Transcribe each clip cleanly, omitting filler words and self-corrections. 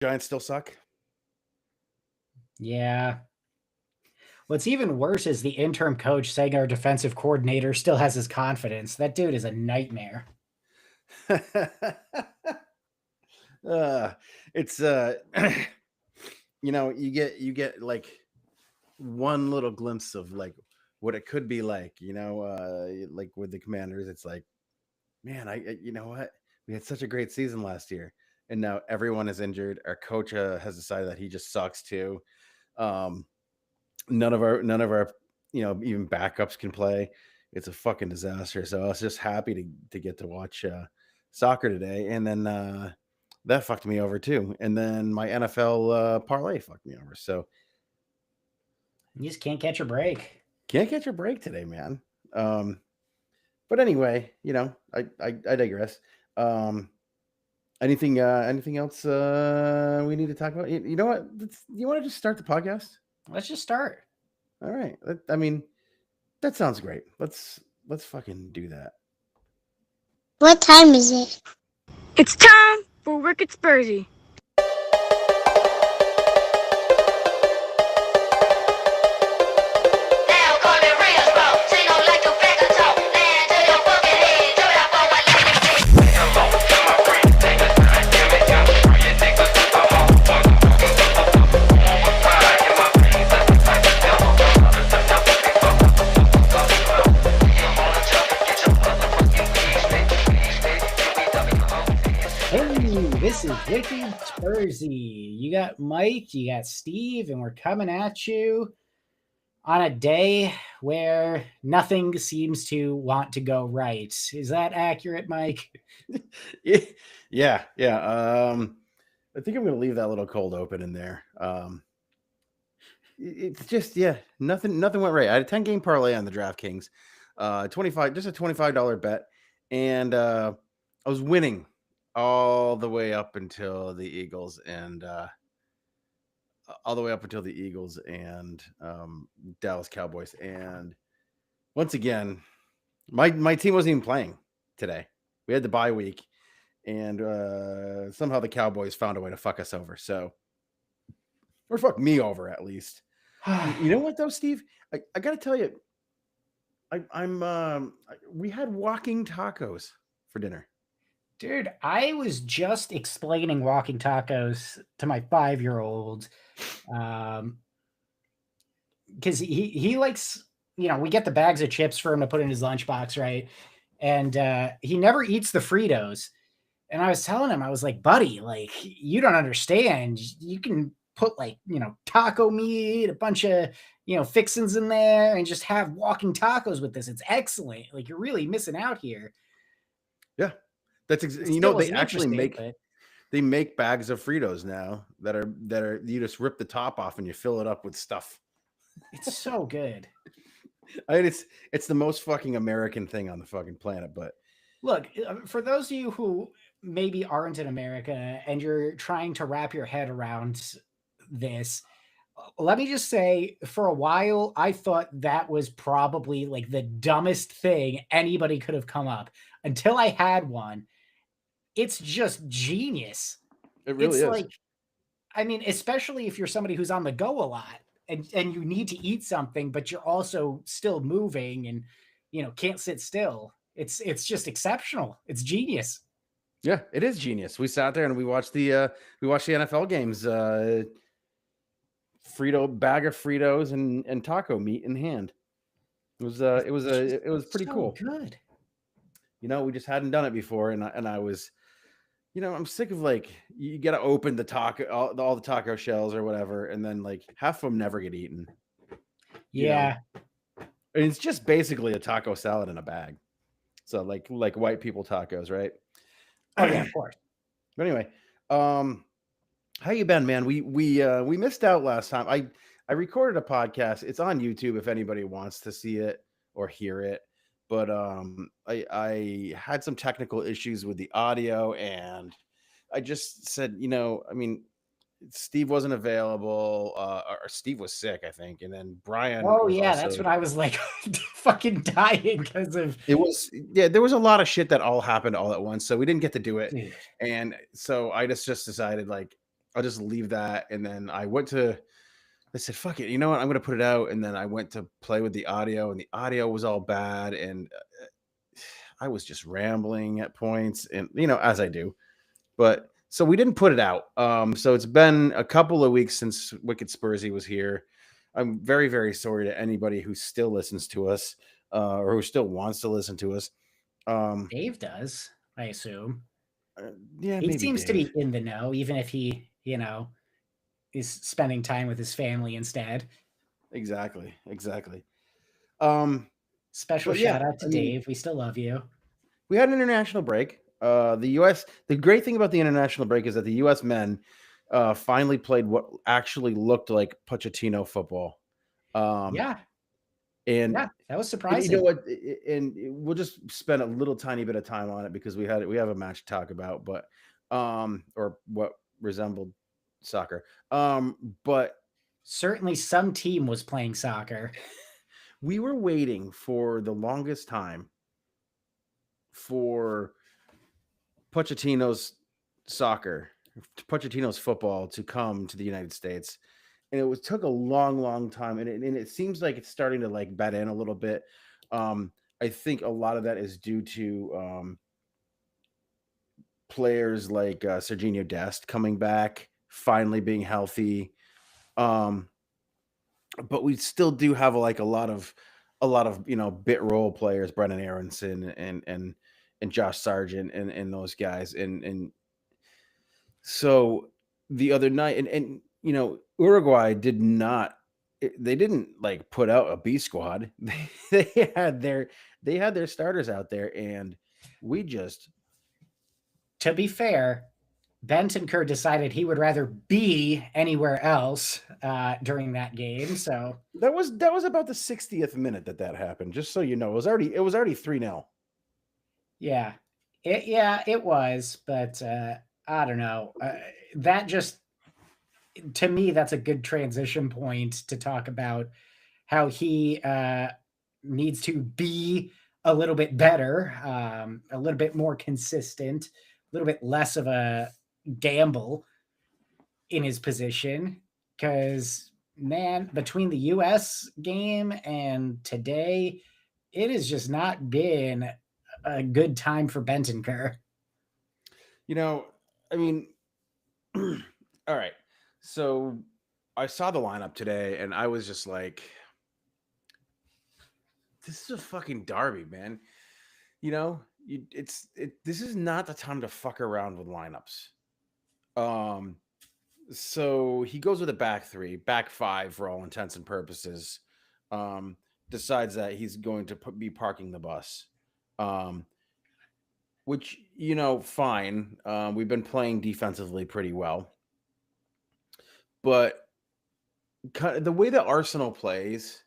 Giants still suck. Yeah. What's even worse is the interim coach saying our defensive coordinator still has his confidence. That dude is a nightmare. It's you get like one little glimpse of like what it could be like, like with the Commanders. It's like, man, you know what? We had such a great season last year, and now everyone is injured. Our coach has decided that he just sucks too. Um, none of our even backups can play. It's a fucking disaster. So I was just happy to get to watch soccer today, and then that fucked me over too. And then my NFL parlay fucked me over. So You just can't catch a break. can't catch a break today, man. Um, but anyway, I digress. Um, anything else we need to talk about? You know what? You want to just start the podcast? Let's just start. All right. I mean, that sounds great. Let's fucking do that. What time is it? It's time for Wicked Spursy. This is Wicked Spursy. You got Mike, you got Steve, and we're coming at you on a day where nothing seems to want to go right. Is that accurate, Mike? Yeah. I think I'm gonna leave that little cold open in there. It's just nothing went right. I had a 10-game parlay on the DraftKings, 25, just a $25 bet, and I was winning all the way up until the Eagles and Dallas Cowboys. And once again, my team wasn't even playing today. We had the bye week, and somehow the Cowboys found a way to fuck us over. So, or fuck me over at least. You know what though, Steve? I got to tell you, we had walking tacos for dinner. Dude, I was just explaining walking tacos to my 5-year-old. Because he likes, we get the bags of chips for him to put in his lunchbox, right? And he never eats the Fritos. And I was telling him, I was like, buddy, like, you don't understand. You can put like, taco meat, a bunch of, fixins in there and just have walking tacos with this. It's excellent. Like, you're really missing out here. Yeah. That's they actually make bags of Fritos now that are you just rip the top off and you fill it up with stuff. It's so good. I mean, it's the most fucking American thing on the fucking planet. But look, for those of you who maybe aren't in America and you're trying to wrap your head around this, let me just say, for a while, I thought that was probably like the dumbest thing anybody could have come up until I had one. It's just genius. It really is. Like, I mean, especially if you're somebody who's on the go a lot and you need to eat something, but you're also still moving and, can't sit still. It's just exceptional. It's genius. Yeah, it is genius. We sat there and we watched the NFL games. Bag of Fritos and taco meat in hand. It was pretty cool. Good. We just hadn't done it before, and I was, I'm sick of like you got to open the taco, all the taco shells or whatever, and then like half of them never get eaten. Yeah, and it's just basically a taco salad in a bag. So like white people tacos, right? Oh yeah, of course. But anyway, how you been, man? We missed out last time. I recorded a podcast. It's on YouTube if anybody wants to see it or hear it. But I had some technical issues with the audio, and I just said, Steve wasn't available, or Steve was sick, I think, and then Brian. Oh yeah, that's what I was like, fucking dying because of. It was there was a lot of shit that all happened all at once, so we didn't get to do it, and so I just decided like I'll just leave that. And then I said, fuck it. You know what? I'm going to put it out. And then I went to play with the audio, and the audio was all bad. And I was just rambling at points, and, as I do. But so we didn't put it out. So it's been a couple of weeks since Wicked Spursy was here. I'm very, very sorry to anybody who still listens to us, or who still wants to listen to us. Dave does, I assume. Yeah, He maybe seems to Dave. be in the know, even if he, is spending time with his family instead. Exactly. Special But yeah, shout out to I mean, Dave. We still love you. we had an international break. The great thing about the international break is that the U.S. men finally played what actually looked like Pochettino football. Yeah, And that was you know surprising. what? And we'll just spend a little tiny bit of time on it because we have a match to talk about, but or what resembled soccer. But Certainly some team was playing soccer. we were waiting for the longest time for Pochettino's Pochettino's football to come to the United States. And took a long time. And it seems like it's starting to like bed in a little bit. I think a lot of that is due to players like Serginho Dest coming back, finally being healthy. But we still do have like a lot of bit role players, Brennan Aronson and Josh Sargent and those guys. And so the other night, and Uruguay they didn't like put out a B squad. They had their starters out there, and we just To be fair, Bentancur decided he would rather be anywhere else during that game. So that was about the 60th minute that happened. Just so you know, it was already 3-0. yeah, it was. But I don't know. That just, to me, that's a good transition point to talk about how he needs to be a little bit better, a little bit more consistent, a little bit less of a gamble in his position. Because, man, between the US game and today, it has just not been a good time for Bentancur. I mean, all right. So I saw the lineup today, and I was just like, this is a fucking derby, man. This is not the time to fuck around with lineups. So he goes with a back three, back five for all intents and purposes. Decides that he's going to be parking the bus. Which, fine. We've been playing defensively pretty well. But the way that Arsenal plays,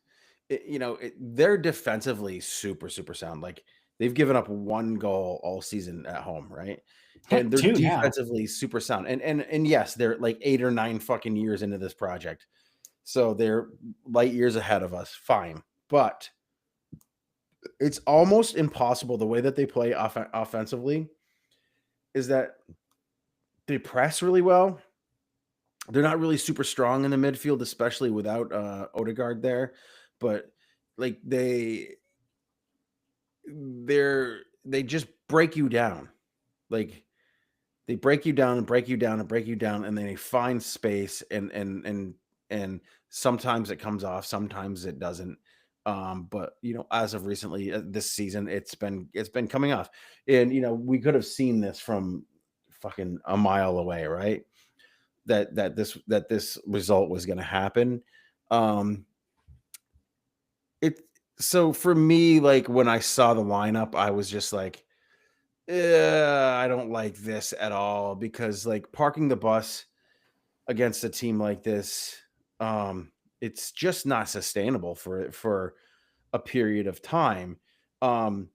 they're defensively super, super sound. Like, they've given up one goal all season at home, right? And they're Two now. defensively super sound. And yes, they're like 8 or 9 fucking years into this project. So they're light years ahead of us. Fine. But it's almost impossible the way that they play offensively is that they press really well. They're not really super strong in the midfield, especially without Odegaard there. But like they just break you down. Like, they break you down and break you down and break you down, and then they find space and sometimes it comes off, sometimes it doesn't. But as of recently this season, it's been coming off, and we could have seen this from fucking a mile away, right? That this result was going to happen. So for me, like, when I saw the lineup, I was just like, I don't like this at all, because like parking the bus against a team like this, it's just not sustainable for a period of time. Um,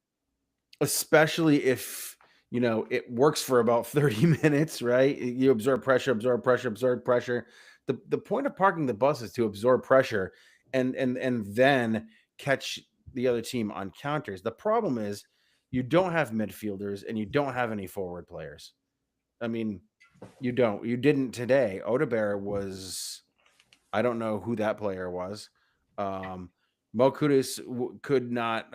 Especially if it works for about 30 minutes, right? You absorb pressure, absorb pressure, absorb pressure. The point of parking the bus is to absorb pressure and then catch the other team on counters. The problem is you don't have midfielders and you don't have any forward players. I mean, You don't. You didn't today. Odebear was. I don't know who that player was. Mo Kudus could not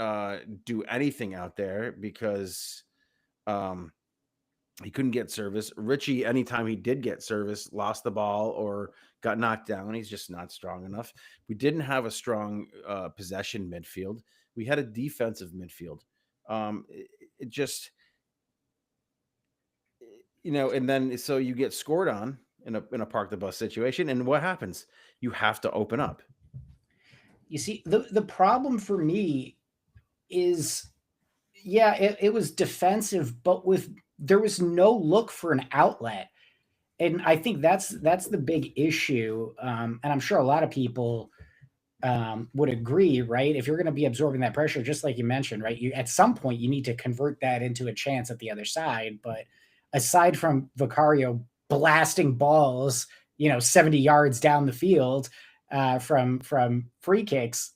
do anything out there because um, he couldn't get service. Richie, anytime he did get service, lost the ball or got knocked down. He's just not strong enough. We didn't have a strong possession midfield. We had a defensive midfield. It just, and then so you get scored on in a park the bus situation, and what happens? You have to open up. You see, the problem for me is, yeah, it was defensive, but there was no look for an outlet. And I think that's the big issue. And I'm sure a lot of people would agree, right? If you're going to be absorbing that pressure, just like you mentioned, right? You at some point you need to convert that into a chance at the other side. But aside from Vicario blasting balls, 70 yards down the field from free kicks,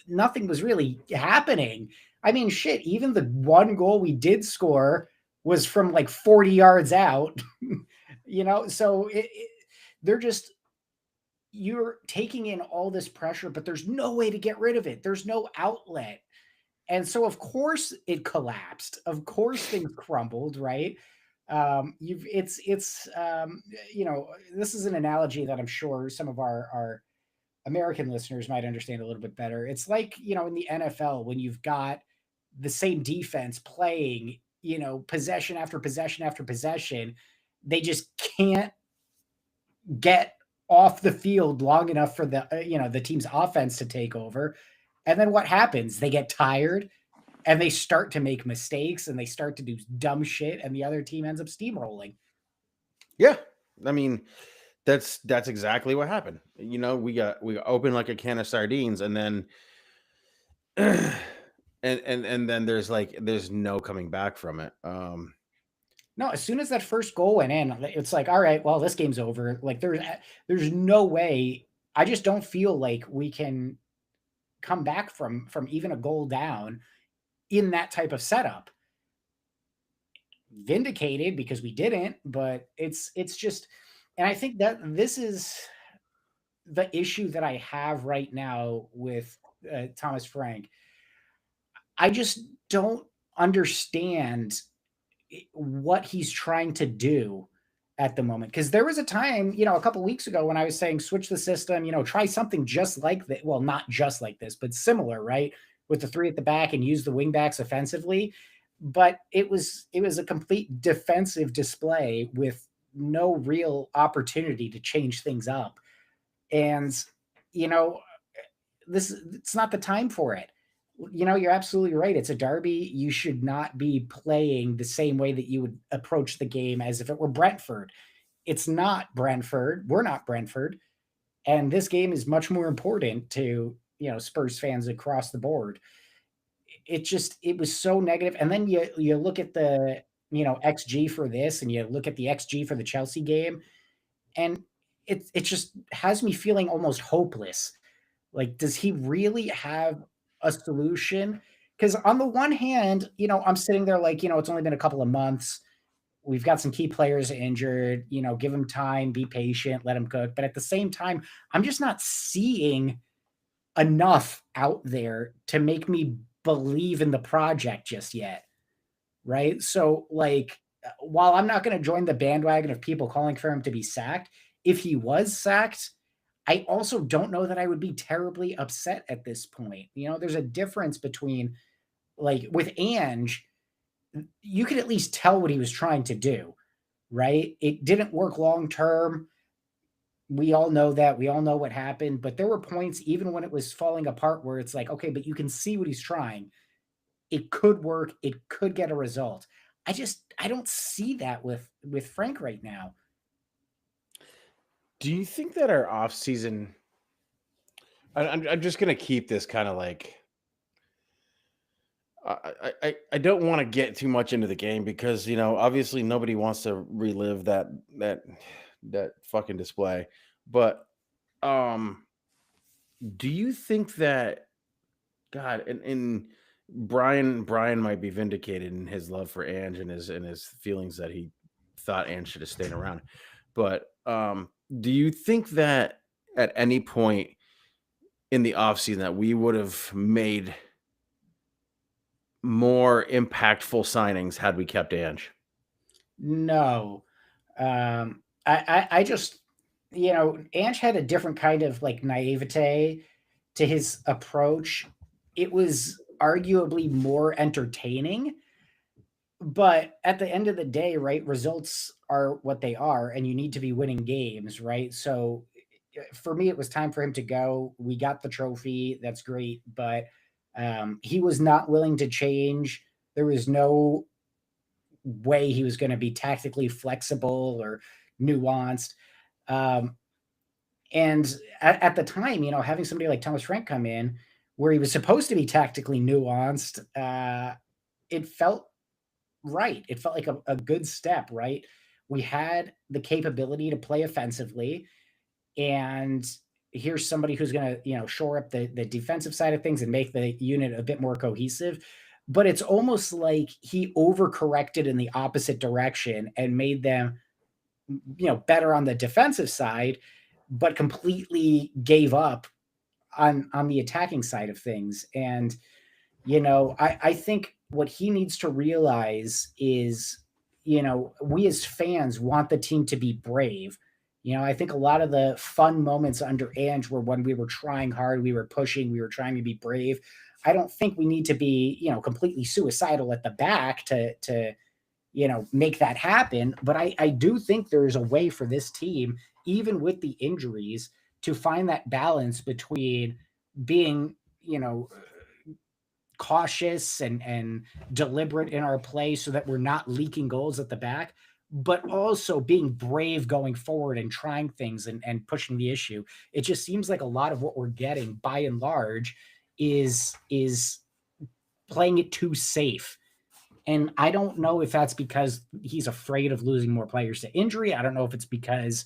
nothing was really happening. I mean, shit, even the one goal we did score was from like 40 yards out, so they're just, you're taking in all this pressure, but there's no way to get rid of it. There's no outlet. And so of course it collapsed. Of course things crumbled, right? This is an analogy that I'm sure some of our American listeners might understand a little bit better. It's like, in the NFL, when you've got the same defense playing, possession after possession after possession, they just can't get off the field long enough for the team's offense to take over. And then what happens? They get tired and they start to make mistakes and they start to do dumb shit, and the other team ends up steamrolling. Yeah. I mean, that's exactly what happened. We got open like a can of sardines, and then and then there's no coming back from it. No, as soon as that first goal went in, it's like, all right, well, this game's over. Like there's no way. I just don't feel like we can come back from even a goal down in that type of setup. Vindicated because we didn't, but it's just, and I think that this is the issue that I have right now with Thomas Frank. I just don't understand what he's trying to do at the moment. Because there was a time, a couple weeks ago when I was saying switch the system, try something just like that. Well, not just like this, but similar, right? With the three at the back and use the wing backs offensively. But it was a complete defensive display with no real opportunity to change things up. And, it's not the time for it. You're absolutely right. It's a derby. You should not be playing the same way that you would approach the game as if it were Brentford. It's not Brentford. We're not Brentford. And this game is much more important to, Spurs fans across the board. It was so negative. And then you look at the, XG for this, and you look at the XG for the Chelsea game, and it just has me feeling almost hopeless. Like, does he really have a solution? Because on the one hand, I'm sitting there like, it's only been a couple of months. We've got some key players injured, give them time, be patient, let them cook. But at the same time, I'm just not seeing enough out there to make me believe in the project just yet. Right. So, like, while I'm not going to join the bandwagon of people calling for him to be sacked, if he was sacked, I also don't know that I would be terribly upset at this point. There's a difference between, like, with Ange, you could at least tell what he was trying to do, right? It didn't work long term. We all know that. We all know what happened. But there were points, even when it was falling apart, where it's like, okay, but you can see what he's trying. It could work. It could get a result. I don't see that with Frank right now. Do you think that our off season? I'm just gonna keep this kind of like. I don't want to get too much into the game because obviously nobody wants to relive that fucking display. But do you think that God and Brian might be vindicated in his love for Ange and his feelings that he thought Ange should have stayed around. But do you think that at any point in the offseason that we would have made more impactful signings had we kept Ange? No. I just, Ange had a different kind of like naivete to his approach. It was arguably more entertaining, but at the end of the day, right, results are what they are, and you need to be winning games, right? So for me, it was time for him to go. We got the trophy. That's great. But he was not willing to change. There was no way he was going to be tactically flexible or nuanced. Um, and at the time, having somebody like Thomas Frank come in where he was supposed to be tactically nuanced, it felt right. It felt like a good step, right? We had the capability to play offensively, and here's somebody who's going to, shore up the defensive side of things and make the unit a bit more cohesive. But it's almost like he overcorrected in the opposite direction and made them, better on the defensive side, but completely gave up on the attacking side of things. And I think what he needs to realize is, we as fans want the team to be brave. I think a lot of the fun moments under Ange were when we were trying hard, we were pushing, we were trying to be brave. I don't think we need to be, completely suicidal at the back to make that happen. But I do think there's a way for this team, even with the injuries, to find that balance between being, cautious and deliberate in our play so that we're not leaking goals at the back, but also being brave going forward and trying things and pushing the issue. It just seems like a lot of what we're getting by and large is playing it too safe. And I don't know if that's because he's afraid of losing more players to injury. I don't know if it's because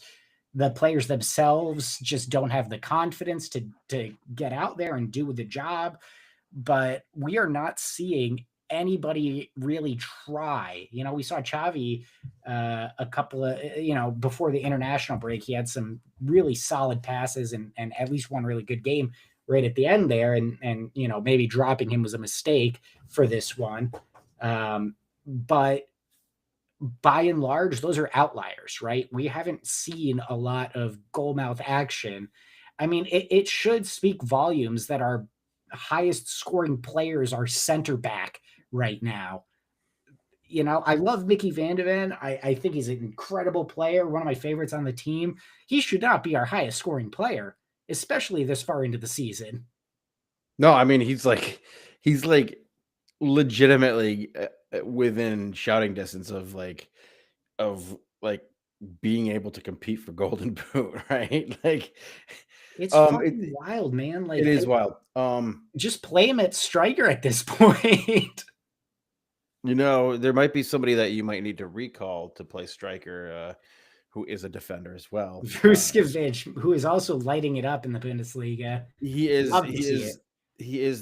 the players themselves just don't have the confidence to get out there and do the job. But we are not seeing anybody really try. We saw Xavi a couple of, before the international break, he had some really solid passes and at least one really good game right at the end there. And maybe dropping him was a mistake for this one. But by and large, those are outliers, right? We haven't seen a lot of goal mouth action. I mean, it should speak volumes that our highest scoring players are center back right now. I love Mickey Van de Ven. I think he's an incredible player, one of my favorites on the team. He should not be our highest scoring player, especially this far into the season. No, I mean, he's like legitimately within shouting distance of being able to compete for Golden Boot, right? Like, it's fucking wild, man. Like, it is wild. Just play him at striker at this point. There might be somebody that you might need to recall to play striker, who is a defender as well. Vuskovic, who is also lighting it up in the Bundesliga. He is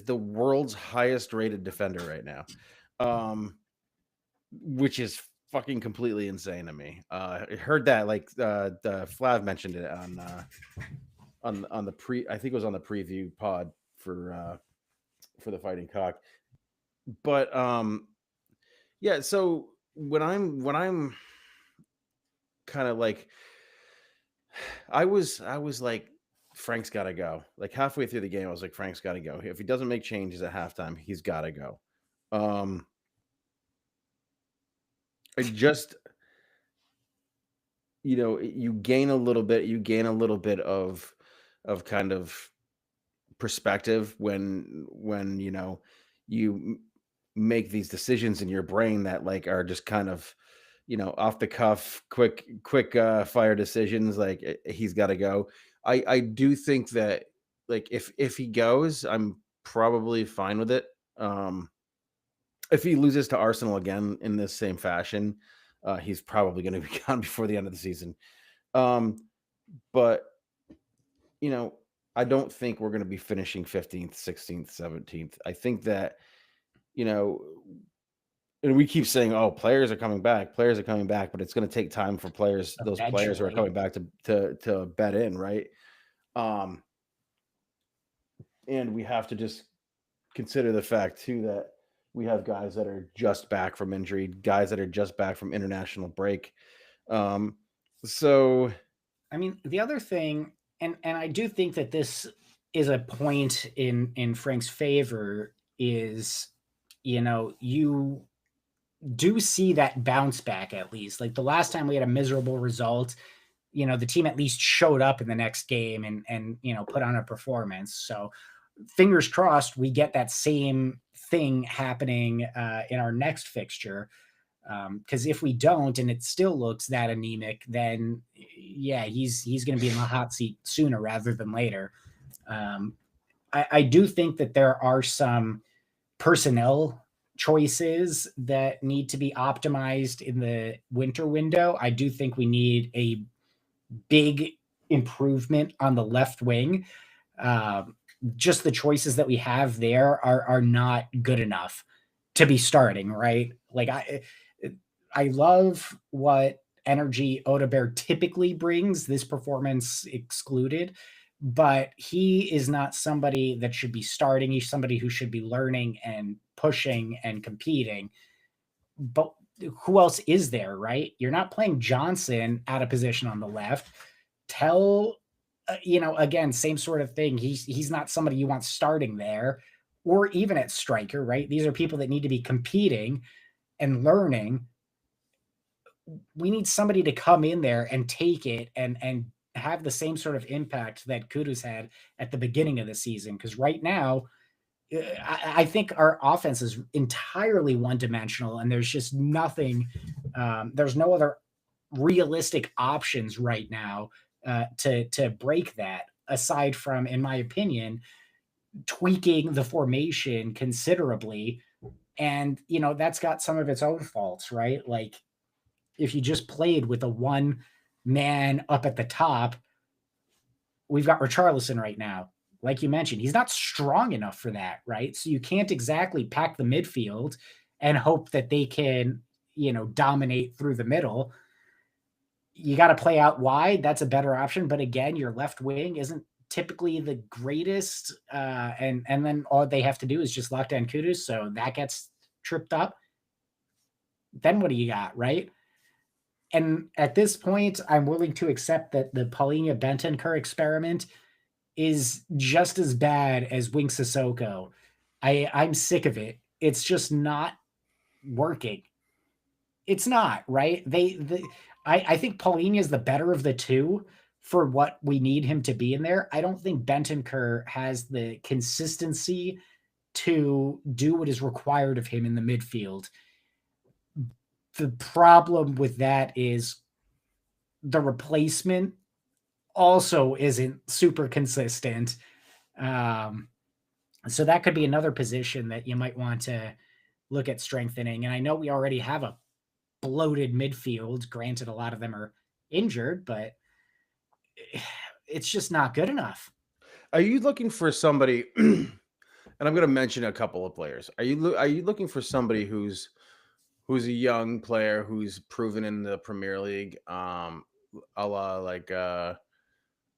the world's highest rated defender right now, which is fucking completely insane to me. I heard that the Flav mentioned it on the I think it was on the preview pod for the Fighting Cock. But yeah, so when I'm kind of like, I was like, Frank's got to go. Like halfway through the game, I was like, Frank's got to go. If he doesn't make changes at halftime, he's got to go. I just, you gain a little bit of kind of perspective when you make these decisions in your brain that like are just kind of off the cuff, quick fire decisions. Like he's got to go. I do think that like if he goes, I'm probably fine with it. If he loses to Arsenal again in this same fashion, he's probably going to be gone before the end of the season. But I don't think we're going to be finishing 15th, 16th, 17th. I think that, in and we keep saying, "Oh, players are coming back, but it's going to take time for those players who are Eventually. coming back to bet in, right? Um, and we have to just consider the fact too that we have guys that are just back from injury, guys that are just back from international break. So I mean, the other thing, and I do think that this is a point in Frank's favor, is, you know, you do see that bounce back at least. Like the last time we had a miserable result, you know, the team at least showed up in the next game and you know, put on a performance. So fingers crossed we get that same thing happening in our next fixture. Because if we don't and it still looks that anemic, then yeah, he's going to be in the hot seat sooner rather than later. I do think that there are some personnel choices that need to be optimized in the winter window. I do think we need a big improvement on the left wing. Just the choices that we have there are not good enough to be starting, right? Like I love what energy Odebear typically brings, this performance excluded, but he is not somebody that should be starting. He's somebody who should be learning and pushing and competing. But who else is there, right? You're not playing Johnson out of position on the left. Tell, you know, again, same sort of thing. He's not somebody you want starting there or even at striker, right? These are people that need to be competing and learning. We need somebody to come in there and take it and have the same sort of impact that Kudus had at the beginning of the season. Because right now, I think our offense is entirely one-dimensional, and there's just nothing. There's no other realistic options right now to break that, aside from, in my opinion, tweaking the formation considerably. And you know that's got some of its own faults, right? Like if you just played with a one man up at the top, we've got Richarlison right now. Like you mentioned, he's not strong enough for that, right? So you can't exactly pack the midfield and hope that they can, you know, dominate through the middle. You got to play out wide. That's a better option. But again, your left wing isn't typically the greatest. And then all they have to do is just lock down Kudus. So that gets tripped up. Then what do you got, right? And at this point, I'm willing to accept that the Paulinho Bentancur experiment is just as bad as Wing Sissoko. I'm sick of it. It's just not working. It's not, right? I think Paulinho is the better of the two for what we need him to be in there. I don't think Bentancur has the consistency to do what is required of him in the midfield. The problem with that is the replacement also isn't super consistent. So that could be another position that you might want to look at strengthening. And I know we already have a bloated midfield. Granted, a lot of them are injured, but it's just not good enough. are you looking for somebody? And I'm going to mention a couple of players. Are you looking for somebody who's a young player who's proven in the Premier League, a la like a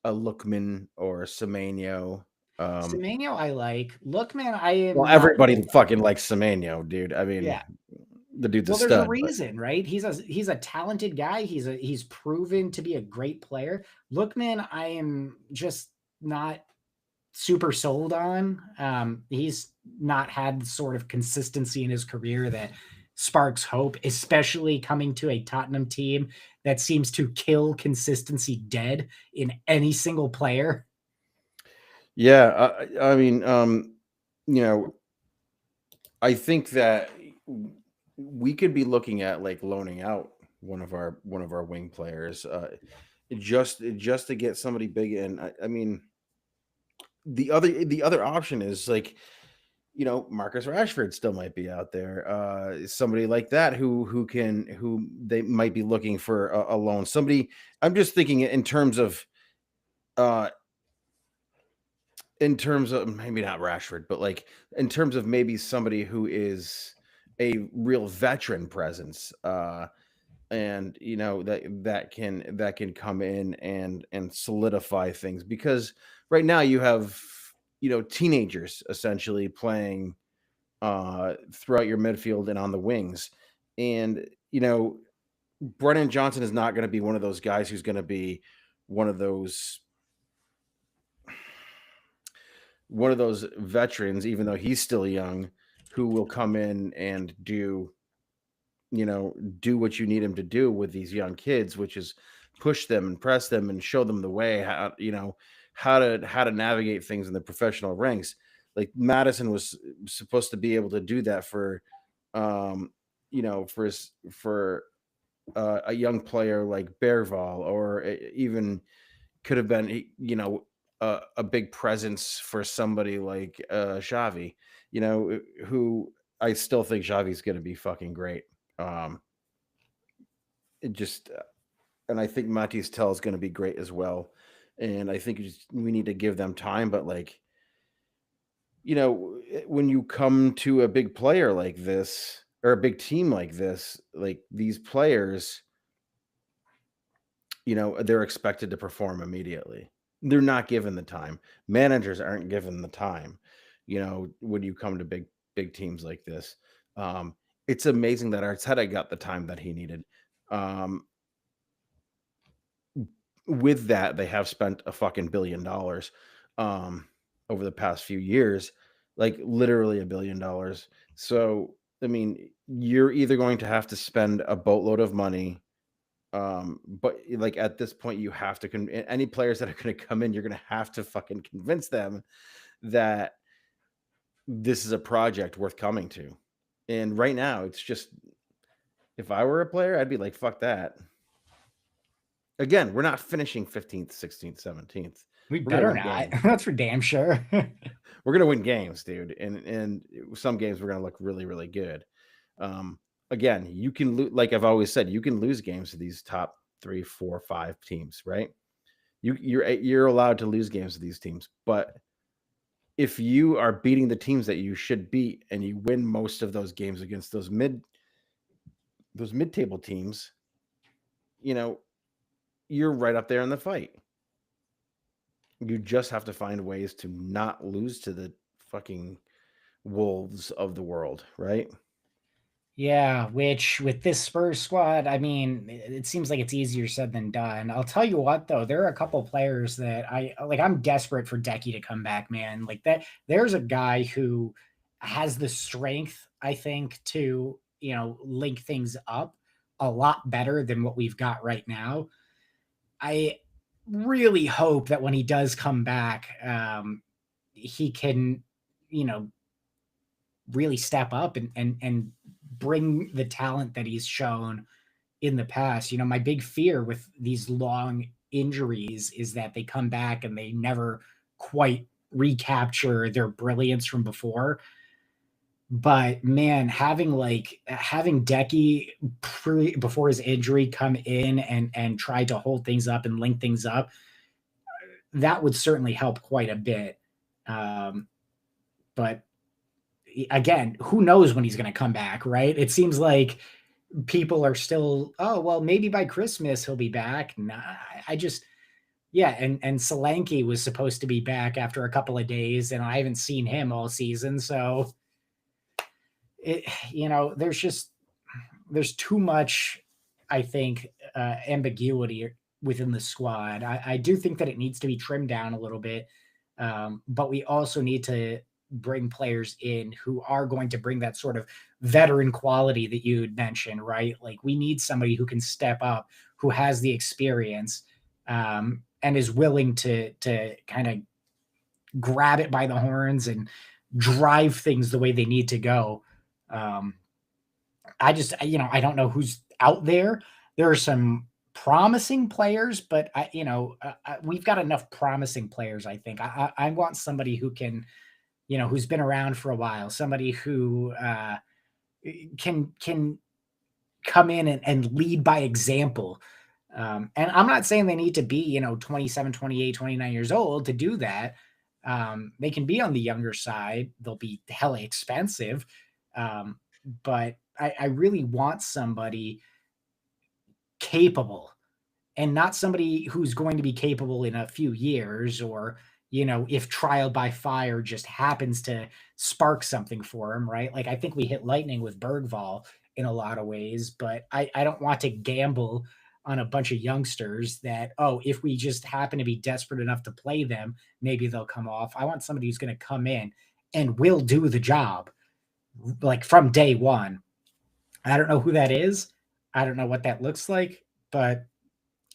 Lookman or Semenyo? Semenyo, I like. Lookman, I am. Well, everybody fucking likes Semenyo, dude. I mean, Yeah. the dude's Well, a there's a stud. reason, right? He's a talented guy. He's proven to be a great player. Lookman, I am just not super sold on. He's not had the sort of consistency in his career that sparks hope, especially coming to a Tottenham team that seems to kill consistency dead in any single player. Yeah, I mean, you know, I think that we could be looking at like loaning out one of our wing players, just to get somebody big in. I mean, the other option is like, you know, Marcus Rashford still might be out there. Somebody like that who they might be looking for a loan. Somebody, I'm just thinking in terms of maybe not Rashford, but like in terms of maybe somebody who is a real veteran presence, and that can come in and solidify things, because right now you have teenagers essentially playing throughout your midfield and on the wings, and Brennan Johnson is not going to be one of those guys who's going to be one of those one of those veterans, even though he's still young, who will come in and do what you need him to do with these young kids, which is push them and press them and show them the way, how to navigate things in the professional ranks. Like Madison was supposed to be able to do that for for a young player like Berval, or even could have been a big presence for somebody like Xavi, who I still think Xavi's going to be fucking great. Um, it just and I think Matisse Tell is going to be great as well. And I think we need to give them time. But like, when you come to a big player like this, or a big team like this, like these players, they're expected to perform immediately. They're not given the time. Managers aren't given the time. When you come to big teams like this, it's amazing that Arteta got the time that he needed. Um, with that, they have spent a fucking $1 billion over the past few years, like literally $1 billion. So, I mean, you're either going to have to spend a boatload of money, but like at this point, you have to any players that are going to come in, you're going to have to fucking convince them that this is a project worth coming to. And right now, it's just, if I were a player, I'd be like, fuck that. Again, we're not finishing 15th, 16th, 17th. We better not. That's for damn sure. We're gonna win games, dude, and some games we're gonna look really, really good. Again, you can like I've always said, you can lose games to these top 3, 4, 5 teams, right? You're allowed to lose games to these teams, but if you are beating the teams that you should beat, and you win most of those games against those mid-table teams, you're right up there in the fight. You just have to find ways to not lose to the fucking Wolves of the world, right? Yeah, which with this Spurs squad, I mean, it seems like it's easier said than done. I'll tell you what, though, there are a couple players that I'm desperate for Decky to come back, man. Like that, there's a guy who has the strength, I think, to link things up a lot better than what we've got right now. I really hope that when he does come back, he can, really step up and bring the talent that he's shown in the past. My big fear with these long injuries is that they come back and they never quite recapture their brilliance from before. But man, having Decky before his injury come in and try to hold things up and link things up, that would certainly help quite a bit. But again, who knows when he's going to come back, right? It seems like people are still, oh, well, maybe by Christmas he'll be back. Nah, and Solanke was supposed to be back after a couple of days, and I haven't seen him all season. So there's too much, I think, ambiguity within the squad. I do think that it needs to be trimmed down a little bit, but we also need to bring players in who are going to bring that sort of veteran quality that you had mentioned, right? Like we need somebody who can step up, who has the experience, and is willing to kind of grab it by the horns and drive things the way they need to go. I don't know who's out there. There are some promising players, but we've got enough promising players. I think I want somebody who can, who's been around for a while, somebody who can come in and lead by example. And I'm not saying they need to be, 27, 28, 29 years old to do that. They can be on the younger side. They'll be hella expensive. but I really want somebody capable, and not somebody who's going to be capable in a few years, or if trial by fire just happens to spark something for him, right? Like I think we hit lightning with Bergvall in a lot of ways, but I don't want to gamble on a bunch of youngsters that, oh, if we just happen to be desperate enough to play them, maybe they'll come off. I want somebody who's going to come in and will do the job like from day one. I don't know who that is. I don't know what that looks like, but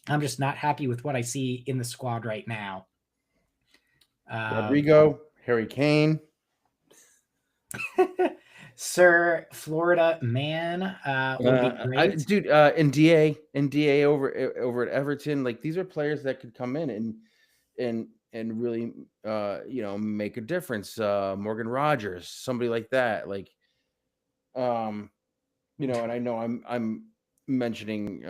I'm just not happy with what I see in the squad right now. Rodrigo, Harry Kane. Sir Florida man would be great. NDA over at Everton. Like these are players that could come in and really make a difference. Morgan Rogers, somebody like that. Like and I know I'm mentioning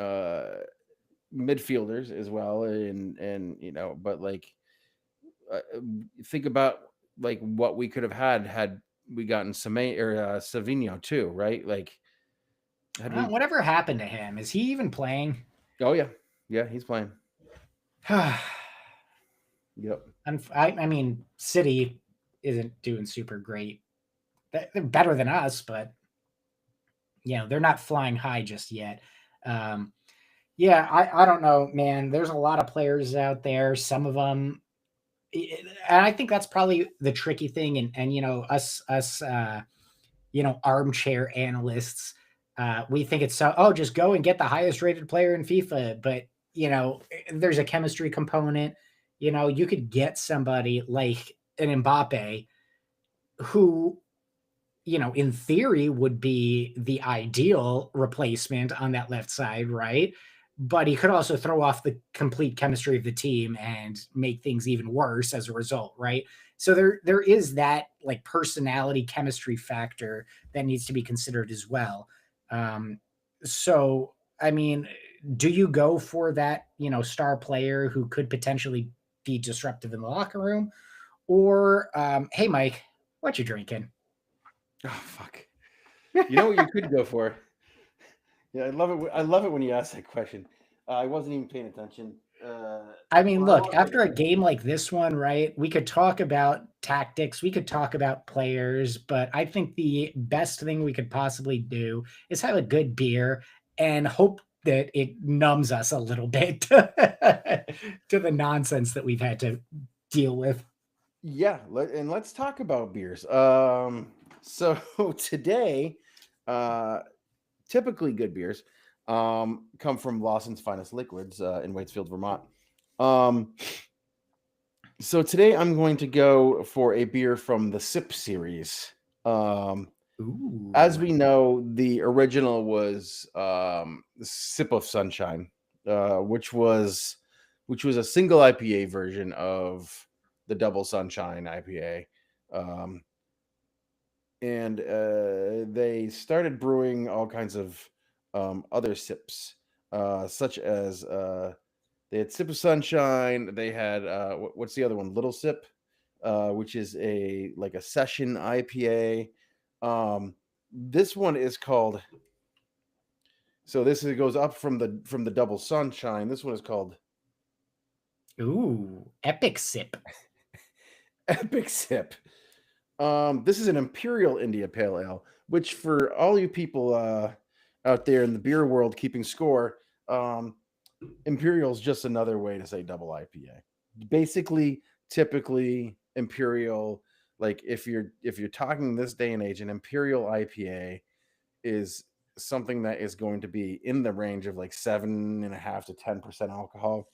midfielders as well, and but like think about like what we could have had we gotten Savinho too, right? Like whatever happened to him? Is he even playing? Oh yeah, he's playing. Yep. I mean, City isn't doing super great. They're better than us, but they're not flying high just yet. I don't know, man. There's a lot of players out there. Some of them, and I think that's probably the tricky thing. And us armchair analysts, we think it's just go and get the highest rated player in FIFA. But there's a chemistry component. You could get somebody like an Mbappe who, in theory would be the ideal replacement on that left side, right? But he could also throw off the complete chemistry of the team and make things even worse as a result, right? So there is that like personality chemistry factor that needs to be considered as well. So I mean, do you go for that, star player who could potentially be disruptive in the locker room? Or hey Mike, what you drinking? Oh fuck. You know what you could go for? Yeah, I love it. I love it when you ask that question. I wasn't even paying attention. I mean, look, after a game like this one, right? We could talk about tactics, we could talk about players, but I think the best thing we could possibly do is have a good beer and hope that it numbs us a little bit to the nonsense that we've had to deal with. Yeah, and let's talk about beers. So today, typically good beers come from Lawson's Finest Liquids in Waitsfield, Vermont. So today I'm going to go for a beer from the Sip series. As we know, the original was Sip of Sunshine, which was a single IPA version of the Double Sunshine IPA. And they started brewing all kinds of other sips, such as they had Sip of Sunshine. They had what's the other one? Little Sip, which is a session IPA. This one is called. So it goes up from the Double Sunshine. This one is called. Ooh, Epic Sip. Epic Sip. This is an Imperial India Pale Ale, which for all you people out there in the beer world keeping score, Imperial is just another way to say double IPA. Basically, typically Imperial, like if you're talking this day and age, an Imperial IPA is something that is going to be in the range of like 7.5 to 10% alcohol.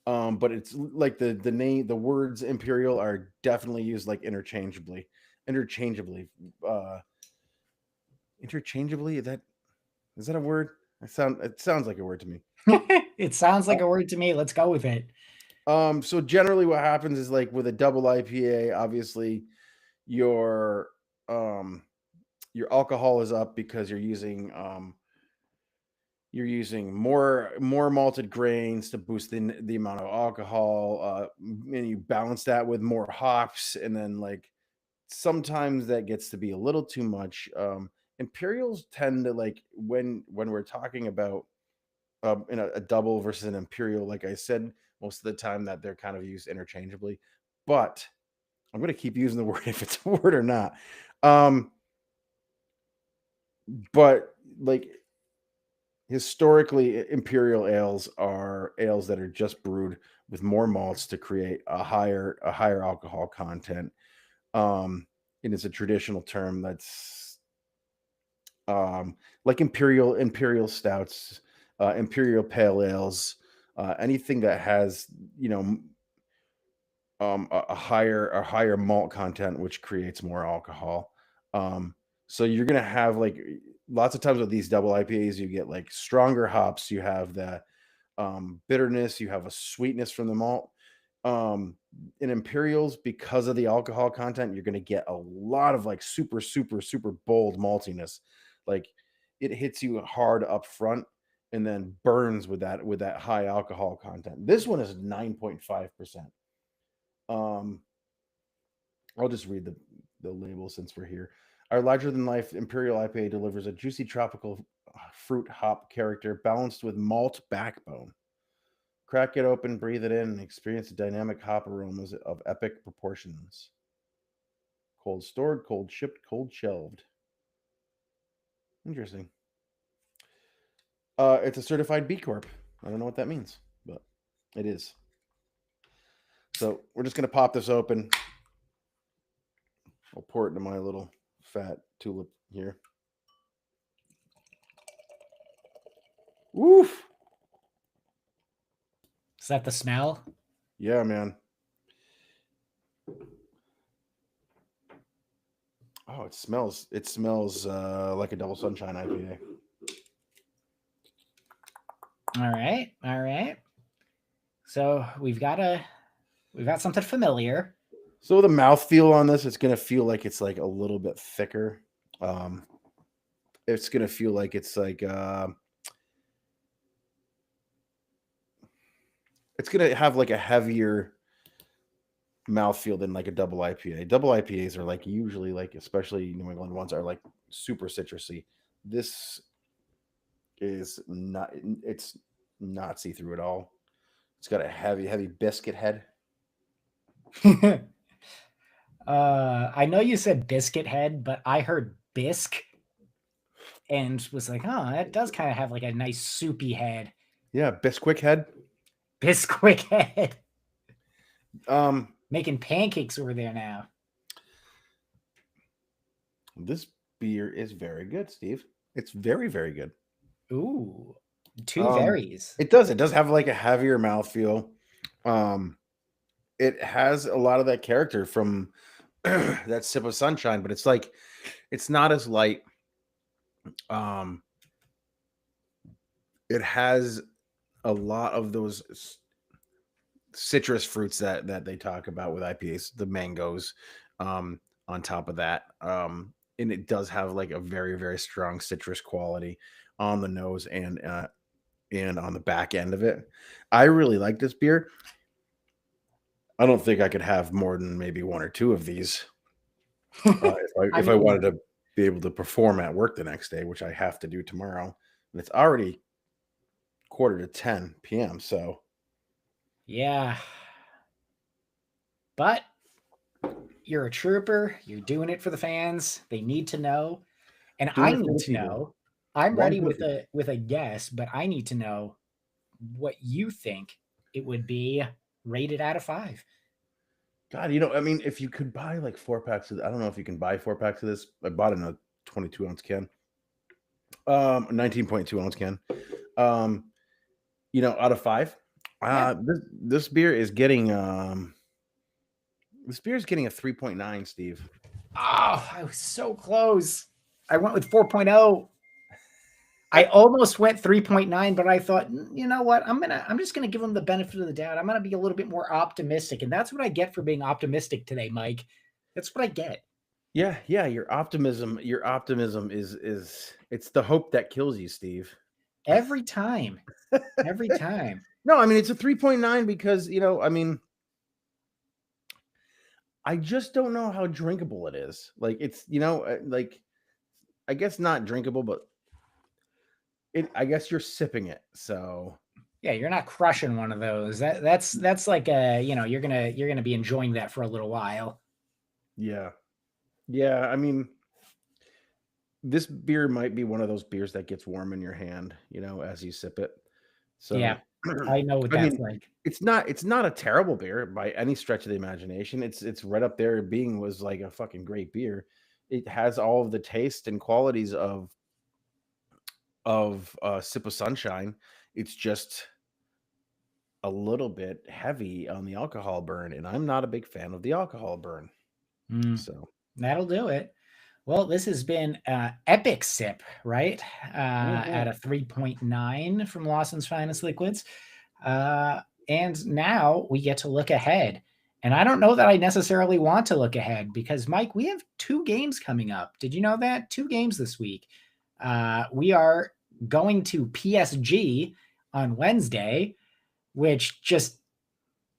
But it's like the name, the words Imperial are definitely used like interchangeably. Interchangeably, is that a word? It sounds like a word to me. It sounds like a word to me. Let's go with it. So generally what happens is like with a double IPA, obviously your alcohol is up because you're using more malted grains to boost the amount of alcohol, and you balance that with more hops, and then like sometimes that gets to be a little too much. Imperials tend to like when we're talking about in a double versus an imperial, like I said, most of the time that they're kind of used interchangeably. But I'm going to keep using the word if it's a word or not. But like historically, imperial ales are ales that are just brewed with more malts to create a higher alcohol content. And it's a traditional term that's like imperial stouts, imperial pale ales, anything that has a higher malt content, which creates more alcohol. So you're gonna have like lots of times with these double IPAs, you get like stronger hops, you have the bitterness, you have a sweetness from the malt. In Imperials, because of the alcohol content, you're gonna get a lot of like super, super, super bold maltiness. Like it hits you hard up front and then burns with that high alcohol content. This one is 9.5%. I'll just read the label since we're here. Our larger than life Imperial IPA delivers a juicy tropical fruit hop character balanced with malt backbone. Crack it open, breathe it in, and experience the dynamic hop aromas of epic proportions. Cold stored, cold shipped, cold shelved. Interesting. It's a certified B Corp. I don't know what that means, but it is. So we're just going to pop this open. I'll pour it into my little fat tulip here. Woof. Is that the smell? Yeah, man. Oh, it smells like a double sunshine IPA. All right. So we've got something familiar. So the mouthfeel on this, it's gonna feel like it's like a little bit thicker. It's gonna feel like it's like it's gonna have like a heavier mouthfeel than like a double IPA. Double IPAs are like usually like, especially New England ones, are like super citrusy. This is not. It's not see through at all. It's got a heavy biscuit head. I know you said biscuit head, but I heard bisque and was like, oh, that does kind of have like a nice soupy head. Yeah, Bisquick head. Bisquick head. Making pancakes over there now. This beer is very good, Steve. It's very, very good. Ooh, two berries. It does have like a heavier mouthfeel. It has a lot of that character from that sip of sunshine, but it's like it's not as light. It has a lot of those citrus fruits that they talk about with IPAs, the mangoes, on top of that. And it does have like a very, very strong citrus quality on the nose and on the back end of it. I really like this beer. I don't think I could have more than maybe one or two of these if I wanted to be able to perform at work the next day, which I have to do tomorrow. And it's already 9:45 p.m. So yeah, but you're a trooper. You're doing it for the fans. They need to know, and I need to know. I'm ready with a guess, but I need to know what you think it would be rated out of 5. God, I mean, if you could buy like 4-packs of, I don't know if you can buy 4-packs of this. I bought it in a 22-ounce can, 19.2-ounce can. Out of 5, this beer is getting a 3.9, Steve. Oh, I was so close. I went with 4.0. I almost went 3.9, but I thought, you know what? I'm just gonna give them the benefit of the doubt. I'm gonna be a little bit more optimistic, and that's what I get for being optimistic today, Mike. That's what I get. Yeah. Your optimism is it's the hope that kills you, Steve. Every time. Every time. No, I mean it's a 3.9 because I mean I just don't know how drinkable it is. Like it's like I guess not drinkable, but I guess you're sipping it. So Yeah, you're not crushing one of those. That's like a, you're gonna be enjoying that for a little while. yeah, yeah. I mean, this beer might be one of those beers that gets warm in your hand, as you sip it. Yeah, So, I know what I that's mean, like. it's not a terrible beer by any stretch of the imagination. It's right up there. Being was like a fucking great beer. It has all of the taste and qualities of Sip of Sunshine. It's just a little bit heavy on the alcohol burn, and I'm not a big fan of the alcohol burn. Mm, So, that'll do it. Well, this has been Epic Sip, right? At a 3.9 from Lawson's Finest Liquids. And now we get to look ahead. And I don't know that I necessarily want to look ahead because, Mike, we have 2 games coming up. Did you know that? 2 games this week. We are going to PSG on Wednesday, which just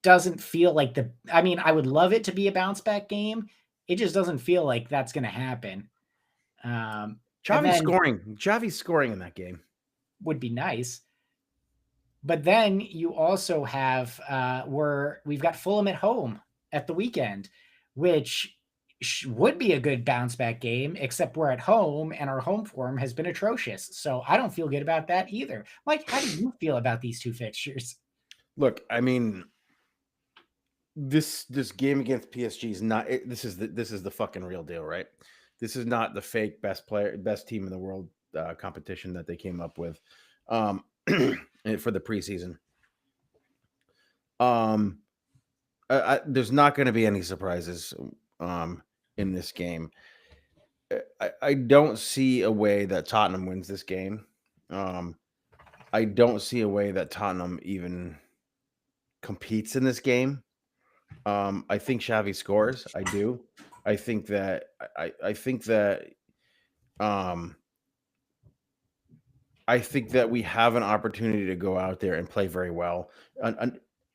doesn't feel like I mean, I would love it to be a bounce back game. It just doesn't feel like that's going to happen. And then Xavi's scoring in that game. would be nice. But then you also have we've got Fulham at home at the weekend, which would be a good bounce back game, except we're at home and our home form has been atrocious. So I don't feel good about that either. Mike, how do you feel about these 2 fixtures? Look, I mean, this game against PSG is not. This is the fucking real deal, right? This is not the fake best team in the world competition that they came up with for the preseason. There's not going to be any surprises in this game. I don't see a way that Tottenham wins this game. I don't see a way that Tottenham even competes in this game. I think Xavi scores. I do. I think that I think that we have an opportunity to go out there and play very well.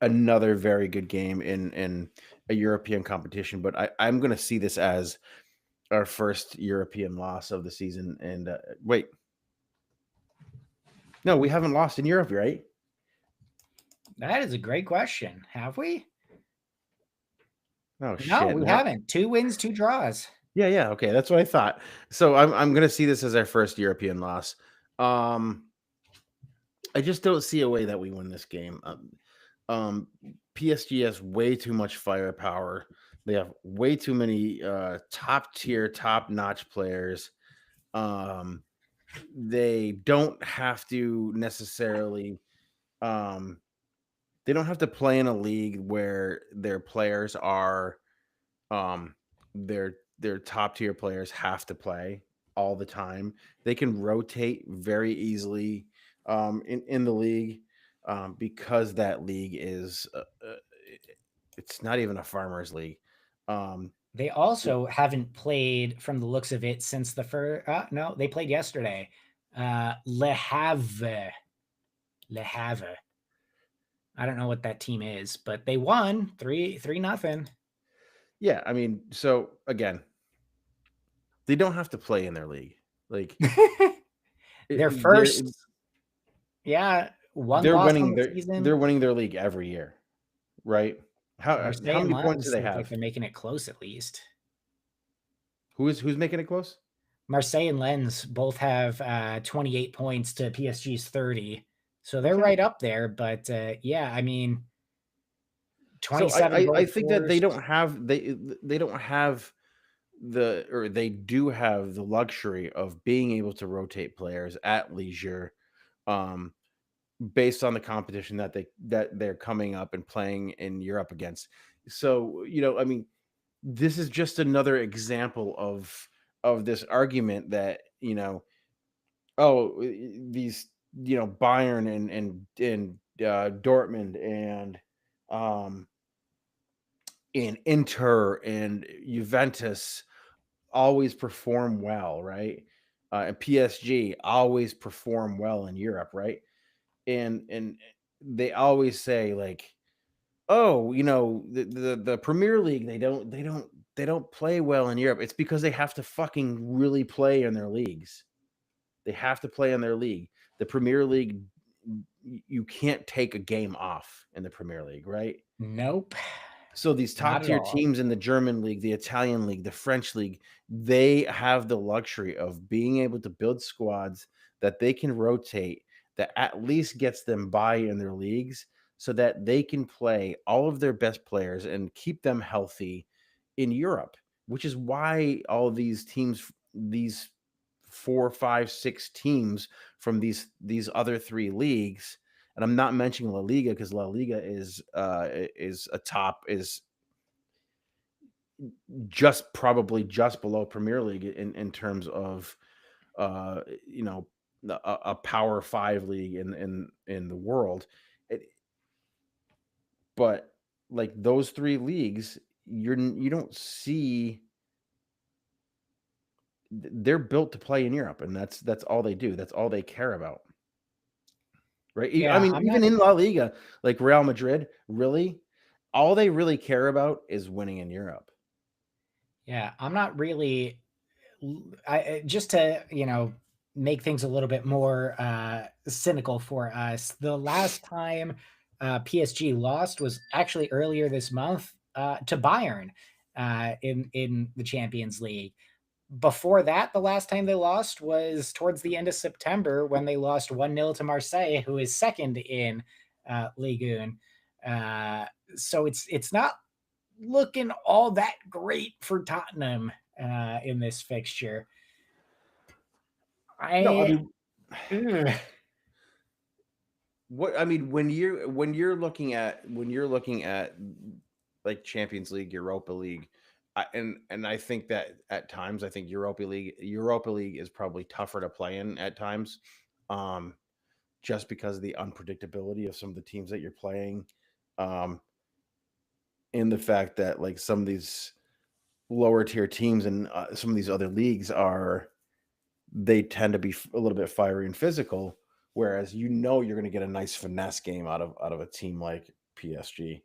Another very good game in a European competition, but I'm going to see this as our first European loss of the season. And wait, no, we haven't lost in Europe, right? That is a great question. Have we? Oh shit! No, we haven't. 2 wins, 2 draws. Yeah. Okay, that's what I thought. So I'm going to see this as our first European loss. I just don't see a way that we win this game. PSG has way too much firepower. They have way too many top tier, top notch players. They don't have to necessarily. They don't have to play in a league where their players are, their top tier players have to play all the time. They can rotate very easily in the league because that league is it's not even a farmers league. They also haven't played, from the looks of it, since the first. No, they played yesterday. Le Havre. Le Havre. I don't know what that team is, but they won 3-0. Yeah, I mean, so again, they don't have to play in their league. Like Their first, one they're loss winning on the season. they're winning their league every year, right? How Marseille many and points do Lens they look have? like they're making it close at least. Who's making it close? Marseille and Lens both have 28 points to PSG's 30. So they're right up there. But yeah, I mean, 27. So I think that they don't have they don't have they do have the luxury of being able to rotate players at leisure, based on the competition that they're coming up and playing in Europe against. So I mean, this is just another example of this argument that these Bayern and Dortmund and Inter and Juventus always perform well, right? And PSG always perform well in Europe, right? And they always say like, oh, the Premier League, they don't play well in Europe. It's because they have to fucking really play in their leagues. They have to play in their league. The Premier League, you can't take a game off in the Premier League, right? Nope. So these top Not at tier all. teams in the German league, the Italian league, the French league, they have the luxury of being able to build squads that they can rotate that at least gets them by in their leagues so that they can play all of their best players and keep them healthy in Europe, which is why all of these teams, these 4, 5, 6 teams from these other 3 leagues, and I'm not mentioning La Liga because La Liga is probably just below Premier League in terms of you know a Power 5 league in the world. But like those 3 leagues, you don't see they're built to play in Europe, and that's all they do. That's all they care about. Right? I Yeah, mean, I'm even not. in La Liga, like Real Madrid, really, all they really care about is winning in Europe. Yeah, I'm not really. Just to make things a little bit more cynical for us. The last time PSG lost was actually earlier this month to Bayern in the Champions League. Before that, the last time they lost was towards the end of September when they lost 1-0 to Marseille, who is second in Ligue 1. So it's not looking all that great for Tottenham in this fixture. No, I I mean, ugh. when you're looking at like Champions League, Europa League, and I think that at times I think Europa League is probably tougher to play in at times, um, just because of the unpredictability of some of the teams that you're playing, um, and the fact that like some of these lower tier teams and some of these other leagues they tend to be a little bit fiery and physical, whereas you're going to get a nice finesse game out of a team like PSG,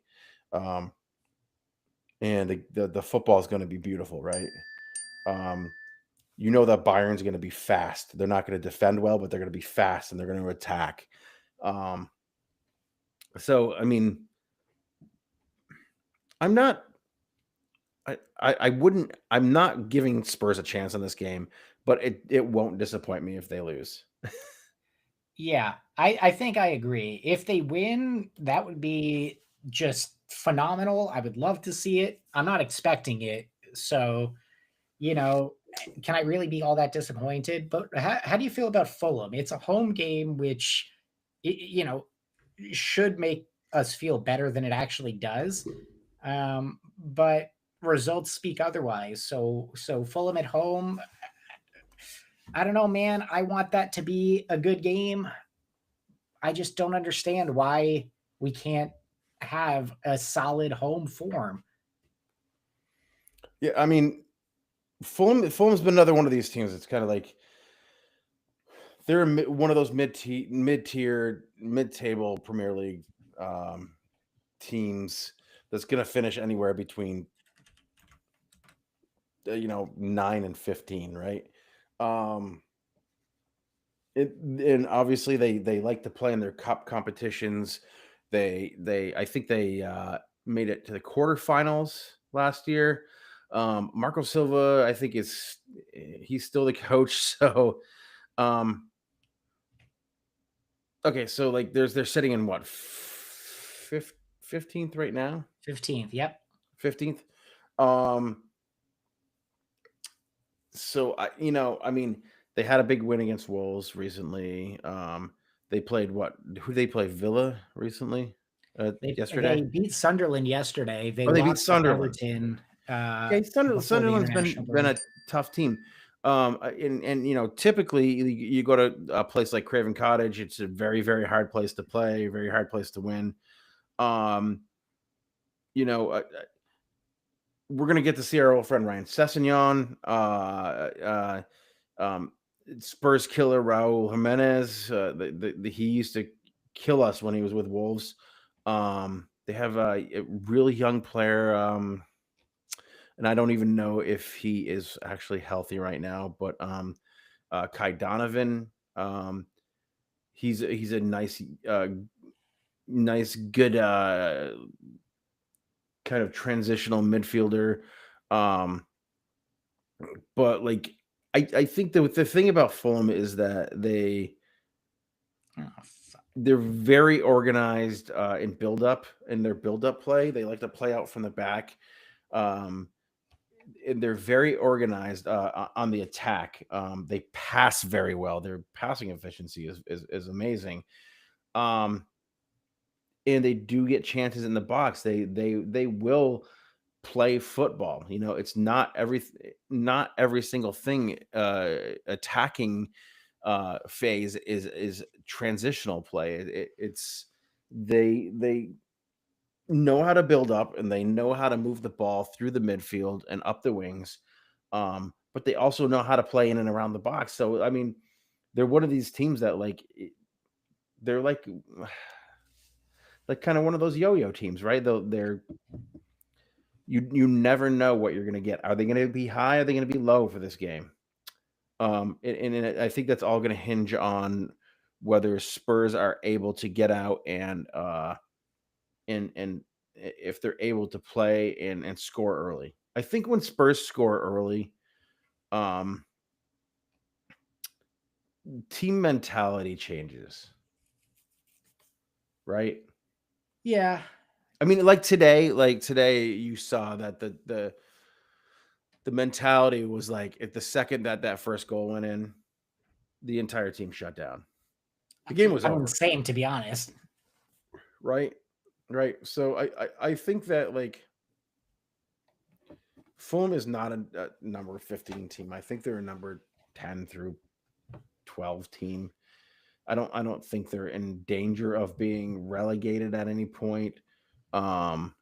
um, and the football is going to be beautiful, right? Um, that Bayern's going to be fast. They're not going to defend well, but they're going to be fast and they're going to attack. Um, so I mean, I'm not. I wouldn't. I'm not giving Spurs a chance in this game, but it won't disappoint me if they lose. Yeah, I think I agree. If they win, that would be just phenomenal. I would love to see it. I'm not expecting it. So, can I really be all that disappointed? But how do you feel about Fulham? It's a home game, which, should make us feel better than it actually does. But results speak otherwise. So Fulham at home, I don't know, man. I want that to be a good game. I just don't understand why we can't have a solid home form. Yeah, I mean, Fulham's been another one of these teams. It's kind of like they're one of those mid-tier, mid-table Premier League teams that's going to finish anywhere between 9 and 15, right? And obviously they like to play in their cup competitions. I think they made it to the quarterfinals last year. Marco Silva, I think he's still the coach. So, okay, so like they're sitting in what 15th right now. 15th, yep. 15th. So I mean, they had a big win against Wolves recently. They played who they play Villa recently They yesterday. beat Sunderland yesterday. They Oh, they beat lost to Sunderland. Everton Okay, before the Sunderland's international been a break. tough team. And typically you go to a place like Craven Cottage, it's a very, very hard place to play, very hard place to win. Um, you know, we're gonna get to see our old friend Ryan Sessegnon, Spurs killer Raul Jimenez. He used to kill us when he was with Wolves. They have a really young player, and I don't even know if he is actually healthy right now, but Kai Donovan, he's a nice, good kind of transitional midfielder. Um, but like I think the thing about Fulham is that Oh, fuck. they're very organized in their build up play. They like to play out from the back. Um, and they're very organized on the attack. They pass very well. Their passing efficiency is amazing. Um, and they do get chances in the box. They will play football. You know, it's not every single thing attacking phase is transitional play. It's they know how to build up and they know how to move the ball through the midfield and up the wings. But they also know how to play in and around the box. So I mean, they're one of these teams that they're like kind of one of those yo-yo teams, right? Though you never know what you're going to get. Are they going to be high? Are they going to be low for this game? And I think that's all going to hinge on whether Spurs are able to get out and if they're able to play and score early. I think when Spurs score early, um, team mentality changes, right? Yeah. I mean, like today, you saw that the mentality was like at the second that first goal went in, the entire team shut down. The game was I mean, over, same, to be honest. right? Right. So I think that like Fulham is not a number 15 team. I think they're a number 10 through 12 team. I don't think they're in danger of being relegated at any point. Um,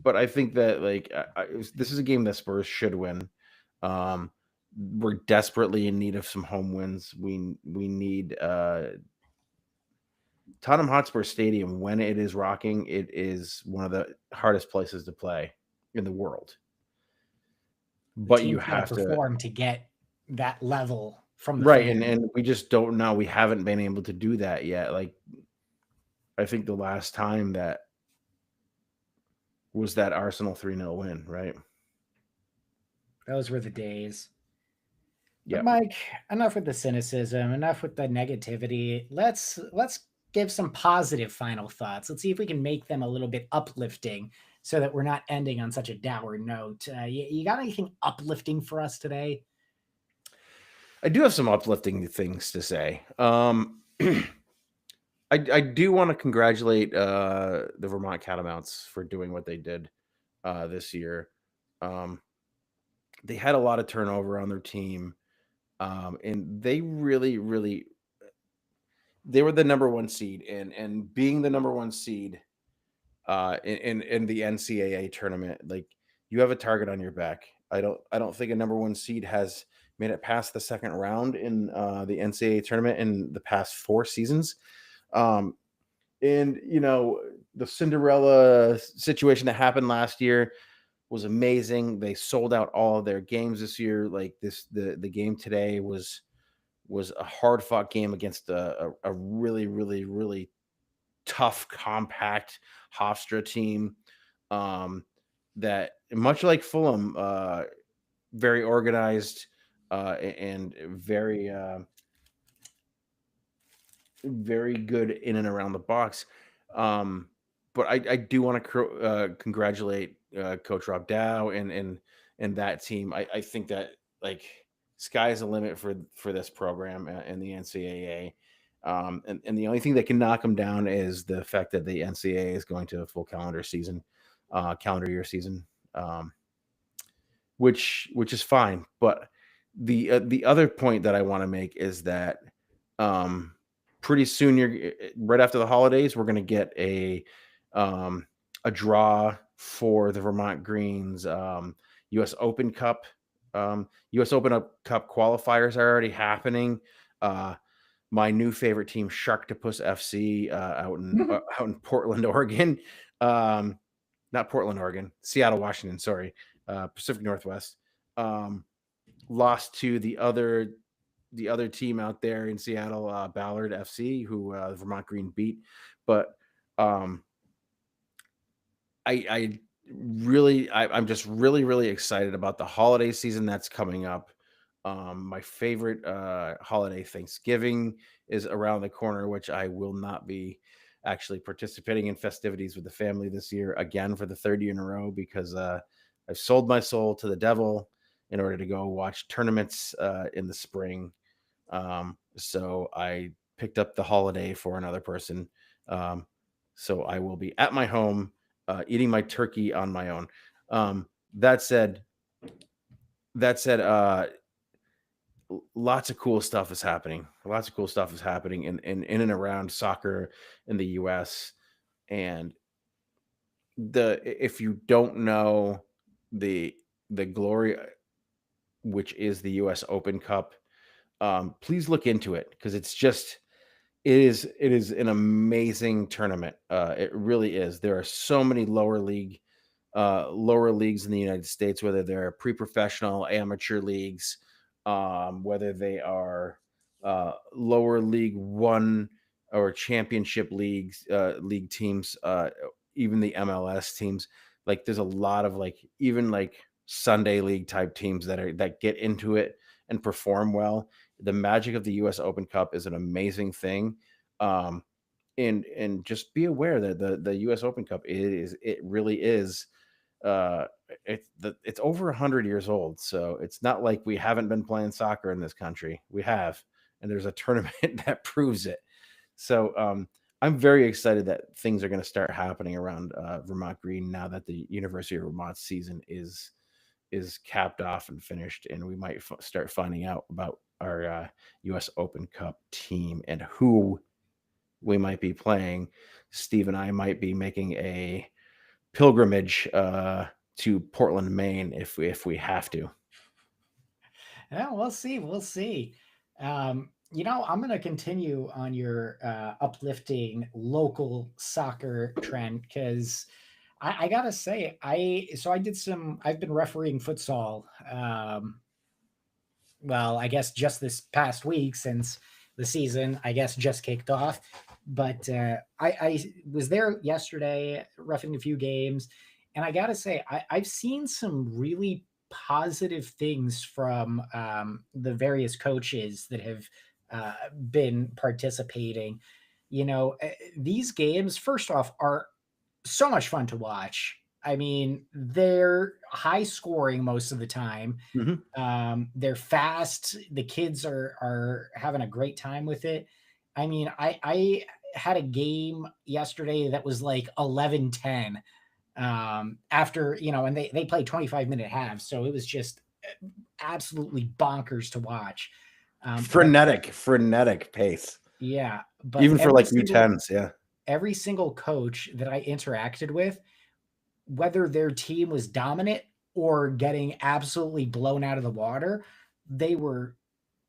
but I think that like this is a game that Spurs should win. Um, we're desperately in need of some home wins. We need Tottenham Hotspur Stadium when it is rocking. It is one of the hardest places to play in the world. The But you team's got have to to perform to get that level from the right, fans. and we just don't know. We haven't been able to do that yet. Like I think the last time that was that Arsenal 3-0 win, right? Those were the days. Yeah. But Mike, enough with the cynicism, enough with the negativity. Let's give some positive final thoughts. Let's see if we can make them a little bit uplifting so that we're not ending on such a dour note. You got anything uplifting for us today? I do have some uplifting things to say. I do want to congratulate the Vermont Catamounts for doing what they did this year. They had a lot of turnover on their team, and they really they were the number one seed, and being the number one seed in the NCAA tournament, like you have a target on your back. I don't think a number one seed has made it past the second round in the NCAA tournament in the past 4 seasons. Um, and you know, the Cinderella situation that happened last year was amazing. They sold out all of their games this year. Like the game today was a hard fought game against a really tough, compact Hofstra team. That much like Fulham, very organized and very good in and around the box. But I do want to congratulate Coach Rob Dow and that team. I think that like sky's the limit for this program in the NCAA. And the only thing that can knock them down is the fact that the NCAA is going to a full calendar year season, which is fine. But the other point that I want to make is that pretty soon right after the holidays, we're going to get a draw for the Vermont Greens U.S. Open Cup. U.S. Open Cup qualifiers are already happening. My new favorite team, Sharktopus FC, out in Portland, Oregon, Not Portland, Oregon, Seattle, Washington. Sorry, Pacific Northwest. Lost to the other team out there in Seattle, Ballard FC, who Vermont Green beat. But I'm just really excited about the holiday season that's coming up. My favorite holiday, Thanksgiving, is around the corner, which I will not be actually participating in festivities with the family this year again for the third year in a row, because I've sold my soul to the devil in order to go watch tournaments in the spring. So I picked up the holiday for another person. So I will be at my home eating my turkey on my own. That said, lots of cool stuff is happening. Lots of cool stuff is happening in and around soccer in the US. And if you don't know the glory which is the US Open Cup, please look into it, because it is an amazing tournament. It really is. There are so many lower leagues in the United States, whether they're pre-professional, amateur leagues, whether they are lower league one or championship league teams, even the MLS teams. Like, there's a lot of even Sunday league type teams that get into it and perform well. The magic of the US Open Cup is an amazing thing. And just be aware that the US Open Cup it really is it's over 100 years old. So it's not like we haven't been playing soccer in this country. We have, and there's a tournament that proves it. So I'm very excited that things are going to start happening around Vermont Green now that the University of Vermont season is capped off and finished, and we might start finding out about our US Open Cup team and who we might be playing. Steve and I might be making a pilgrimage to Portland, Maine, if we have to. Yeah, we'll see. We'll see. I'm going to continue on your uplifting local soccer trend, because I gotta say, I've been refereeing futsal. Well, I guess just this past week, since the season, I guess, just kicked off. But I was there yesterday, reffing a few games, and I gotta say, I've seen some really positive things from the various coaches that have been participating. These games, first off, are so much fun to watch. I mean, they're high scoring most of the time. They're fast. The kids are having a great time with it. I mean, I had a game yesterday that was like 11-10 after, and they played 25-minute halves. So it was just absolutely bonkers to watch. Frenetic pace. Yeah. But even for U10s. Yeah. Every single coach that I interacted with, whether their team was dominant or getting absolutely blown out of the water, they were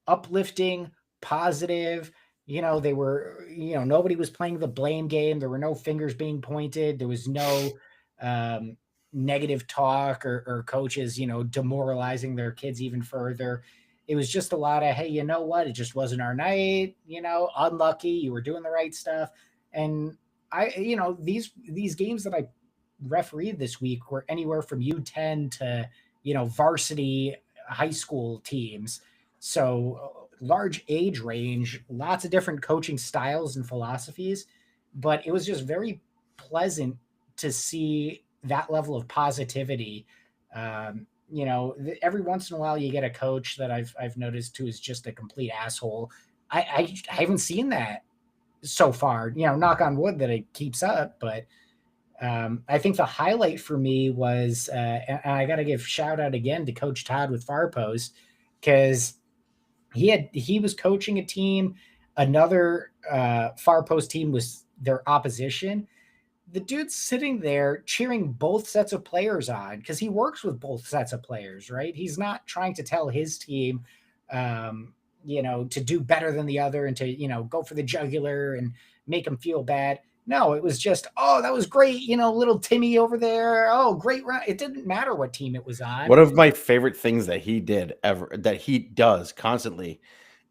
uplifting, positive. They were, nobody was playing the blame game. There were no fingers being pointed. There was no negative talk or coaches, demoralizing their kids even further. It was just a lot of, hey, you know what? It just wasn't our night, unlucky. You were doing the right stuff. And these games that I refereed this week were anywhere from U10 to, varsity high school teams. So large age range, lots of different coaching styles and philosophies, but it was just very pleasant to see that level of positivity. Every once in a while you get a coach that I've noticed who is just a complete asshole. I haven't seen that so far, knock on wood that it keeps up. But I think the highlight for me was, and I got to give shout out again to Coach Todd with Farpost, because he was coaching a team. Another Farpost team was their opposition. The dude's sitting there cheering both sets of players on, because he works with both sets of players, right? He's not trying to tell his team, to do better than the other and to, go for the jugular and make them feel bad. No, it was just, oh, that was great. Little Timmy over there. Oh, great run. It didn't matter what team it was on. One of my favorite things that he does constantly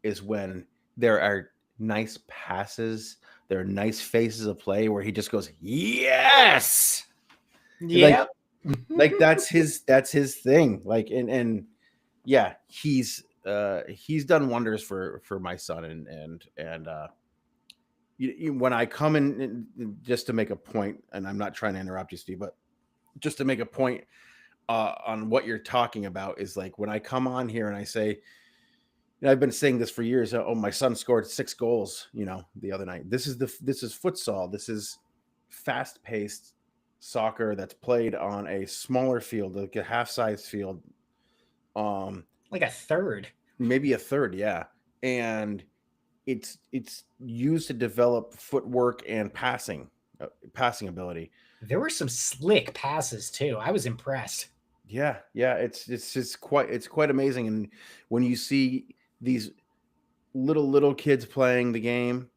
is when there are nice passes, there are nice phases of play where he just goes, yes. Yeah. Like that's his thing. Like, and yeah, he's done wonders for my son. And when I come in, just to make a point, and I'm not trying to interrupt you, Steve, but just to make a point on what you're talking about, is like when I come on here and I say, I've been saying this for years. Oh, my son scored 6 goals, the other night. This is futsal. This is fast paced soccer that's played on a smaller field, like a half-size field. Like a third. Maybe a third, yeah. And it's used to develop footwork and passing ability. There were some slick passes too. I was impressed. Yeah, it's just quite amazing. And when you see these little kids playing the game,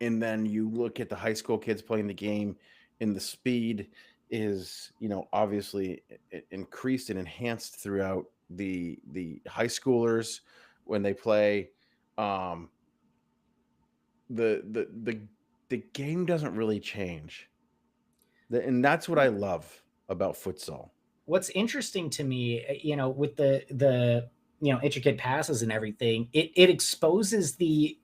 and then you look at the high school kids playing the game, and the speed is, obviously increased and enhanced throughout the high schoolers when they play. The game doesn't really change, and that's what I love about futsal. What's interesting to me, with the intricate passes and everything, it exposes the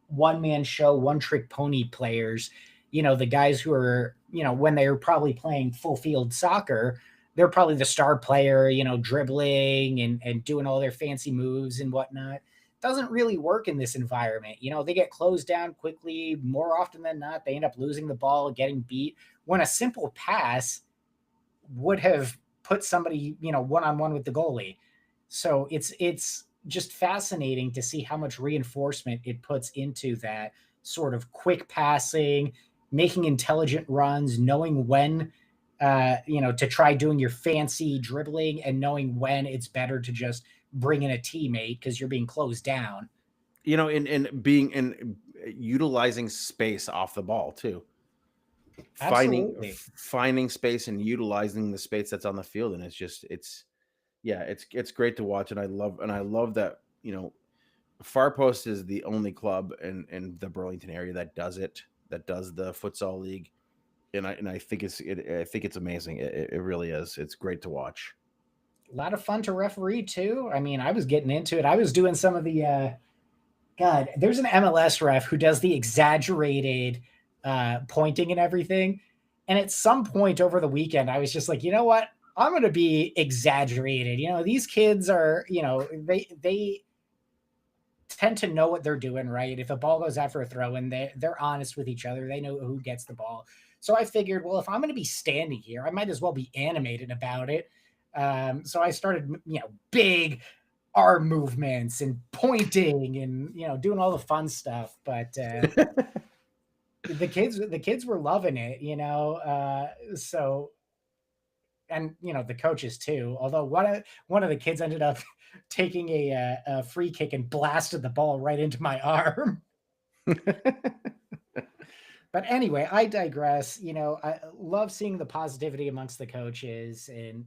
one-man show, one-trick pony players, the guys who are, when they're probably playing full field soccer, they're probably the star player, dribbling and doing all their fancy moves and whatnot. Doesn't really work in this environment. They get closed down quickly. More often than not, they end up losing the ball, getting beat, when a simple pass would have put somebody, one-on-one with the goalie. So it's just fascinating to see how much reinforcement it puts into that sort of quick passing, making intelligent runs, knowing when, to try doing your fancy dribbling, and knowing when it's better to just bring in a teammate because you're being closed down. And being and utilizing space off the ball too. Absolutely. Finding space and utilizing the space that's on the field, and it's great to watch. And I love that Far Post is the only club in the Burlington area that does the futsal league, and I think it's amazing. It really is. It's great to watch. A lot of fun to referee too. I mean, I was getting into it. I was doing some of the God, there's an MLS ref who does the exaggerated pointing and everything. And at some point over the weekend, I was just like, you know what? I'm going to be exaggerated. These kids are, they tend to know what they're doing, right? If a ball goes out for a throw in, they're honest with each other. They know who gets the ball. So I figured, well, if I'm going to be standing here, I might as well be animated about it. So I started, big arm movements and pointing and, doing all the fun stuff. But the kids were loving it, so, and the coaches too, although one of the kids ended up taking a free kick and blasted the ball right into my arm. But anyway, I digress. I love seeing the positivity amongst the coaches, and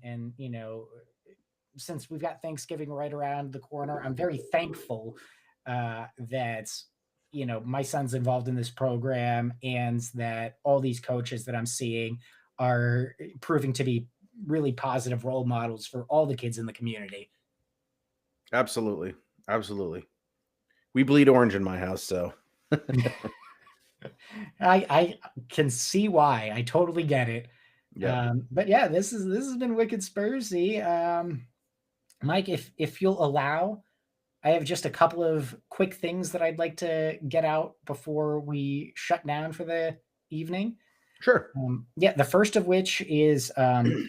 since we've got Thanksgiving right around the corner, I'm very thankful that my son's involved in this program, and that all these coaches that I'm seeing are proving to be really positive role models for all the kids in the community. Absolutely. We bleed orange in my house, so I can see why. I totally get it. yeah. But yeah, this has been Wicked Spursy. Mike, if you'll allow, I have just a couple of quick things that I'd like to get out before we shut down for the evening. Sure. Yeah, the first of which is Kois.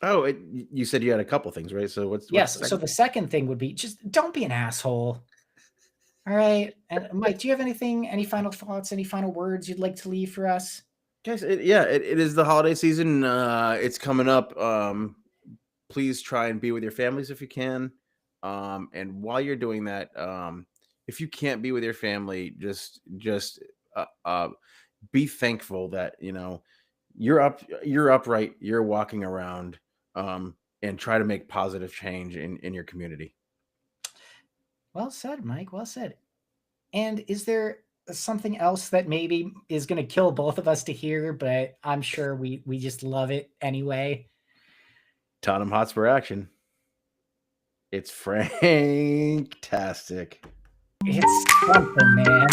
Oh, you said you had a couple things, right? So what's Yes. the So the second thing would be, just don't be an asshole. All right. And Mike, do you have any final thoughts, any final words you'd like to leave for us? Guys, it is the holiday season. It's coming up. Please try and be with your families if you can. And while you're doing that, if you can't be with your family, just be thankful that you're upright, you're walking around, and try to make positive change in your community. Well said, Mike. Well said. And is there something else that maybe is going to kill both of us to hear, but I'm sure we just love it anyway? Tottenham Hotspur action. It's fantastic. It's something, man.